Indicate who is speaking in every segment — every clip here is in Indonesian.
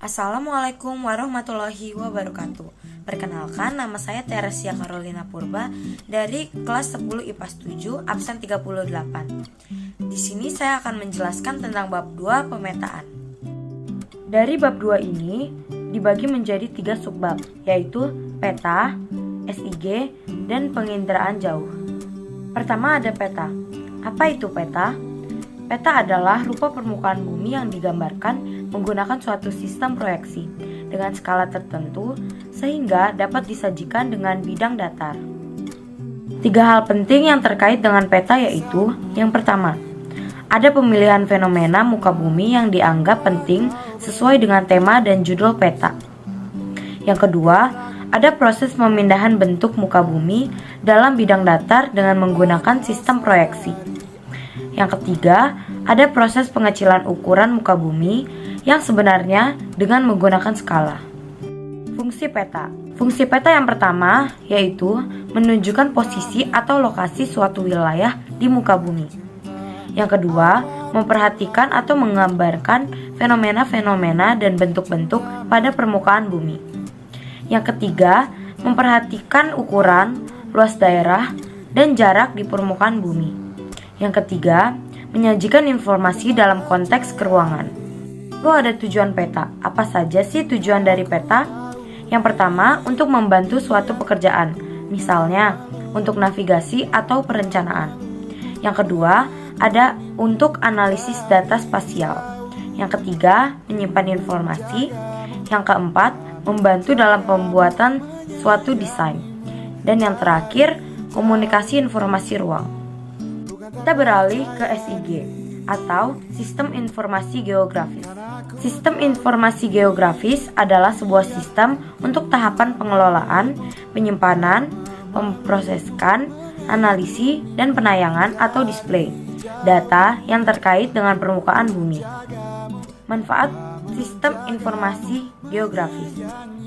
Speaker 1: Assalamualaikum warahmatullahi wabarakatuh. Perkenalkan, nama saya Teresia Carolina Purba dari kelas 10 IPA 7 absen 38. Di sini saya akan menjelaskan tentang bab 2 pemetaan. Dari bab 2 ini dibagi menjadi 3 subbab, yaitu peta, SIG, dan penginderaan jauh. Pertama ada peta. Apa itu peta? Peta adalah rupa permukaan bumi yang digambarkan menggunakan suatu sistem proyeksi dengan skala tertentu sehingga dapat disajikan dengan bidang datar. 3 hal penting yang terkait dengan peta yaitu: yang pertama, ada pemilihan fenomena muka bumi yang dianggap penting sesuai dengan tema dan judul peta. Yang kedua, ada proses pemindahan bentuk muka bumi dalam bidang datar dengan menggunakan sistem proyeksi. Yang ketiga, ada proses pengecilan ukuran muka bumi yang sebenarnya dengan menggunakan skala. Fungsi peta. Fungsi peta yang pertama yaitu menunjukkan posisi atau lokasi suatu wilayah di muka bumi. Yang kedua, memperhatikan atau menggambarkan fenomena-fenomena dan bentuk-bentuk pada permukaan bumi. Yang ketiga, memperhatikan ukuran, luas daerah, dan jarak di permukaan bumi. Yang ketiga, menyajikan informasi dalam konteks keruangan. Lalu ada tujuan peta. Apa saja sih tujuan dari peta? Yang pertama, untuk membantu suatu pekerjaan, misalnya untuk navigasi atau perencanaan. Yang kedua, ada untuk analisis data spasial. Yang ketiga, menyimpan informasi. Yang keempat, membantu dalam pembuatan suatu desain. Dan yang terakhir, komunikasi informasi ruang. Kita beralih ke SIG atau Sistem Informasi Geografis. Sistem Informasi Geografis adalah sebuah sistem untuk tahapan pengelolaan, penyimpanan, memproseskan, analisis, dan penayangan atau display data yang terkait dengan permukaan bumi. Manfaat Sistem Informasi Geografis.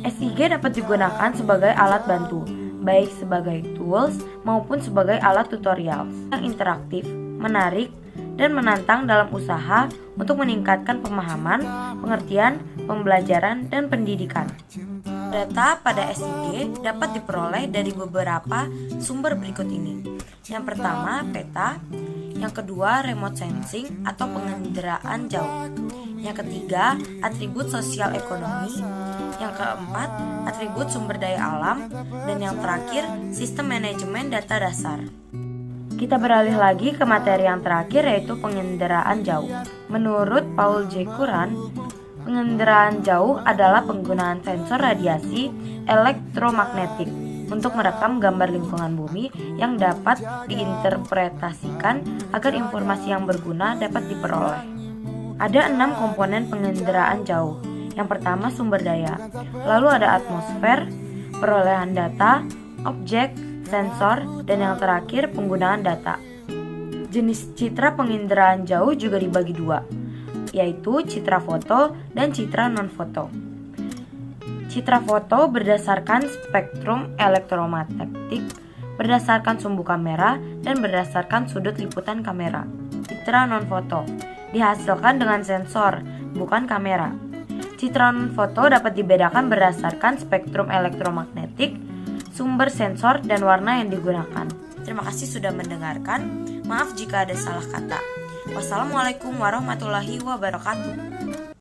Speaker 1: SIG dapat digunakan sebagai alat bantu, baik sebagai tools maupun sebagai alat tutorial yang interaktif, menarik, dan menantang dalam usaha untuk meningkatkan pemahaman, pengertian, pembelajaran, dan pendidikan. Data pada SIG dapat diperoleh dari beberapa sumber berikut ini. Yang pertama, peta. Yang kedua, remote sensing atau pengenderaan jauh. Yang ketiga, atribut sosial ekonomi. Yang keempat, atribut sumber daya alam. Dan yang terakhir, sistem manajemen data dasar. Kita beralih lagi ke materi yang terakhir, yaitu pengenderaan jauh. Menurut Paul J. Curran, pengenderaan jauh adalah penggunaan sensor radiasi elektromagnetik untuk merekam gambar lingkungan bumi yang dapat diinterpretasikan agar informasi yang berguna dapat diperoleh. Ada 6 komponen pengenderaan jauh. Yang pertama, sumber daya. Lalu ada atmosfer, perolehan data, objek, sensor, dan yang terakhir penggunaan data. Jenis citra penginderaan jauh juga dibagi 2, yaitu citra foto dan citra non-foto. Citra foto berdasarkan spektrum elektromagnetik, berdasarkan sumbu kamera, dan berdasarkan sudut liputan kamera. Citra non-foto dihasilkan dengan sensor, bukan kamera. Citra non-foto dapat dibedakan berdasarkan spektrum elektromagnetik, sumber sensor, dan warna yang digunakan. Terima kasih sudah mendengarkan. Maaf jika ada salah kata. Wassalamualaikum warahmatullahi wabarakatuh.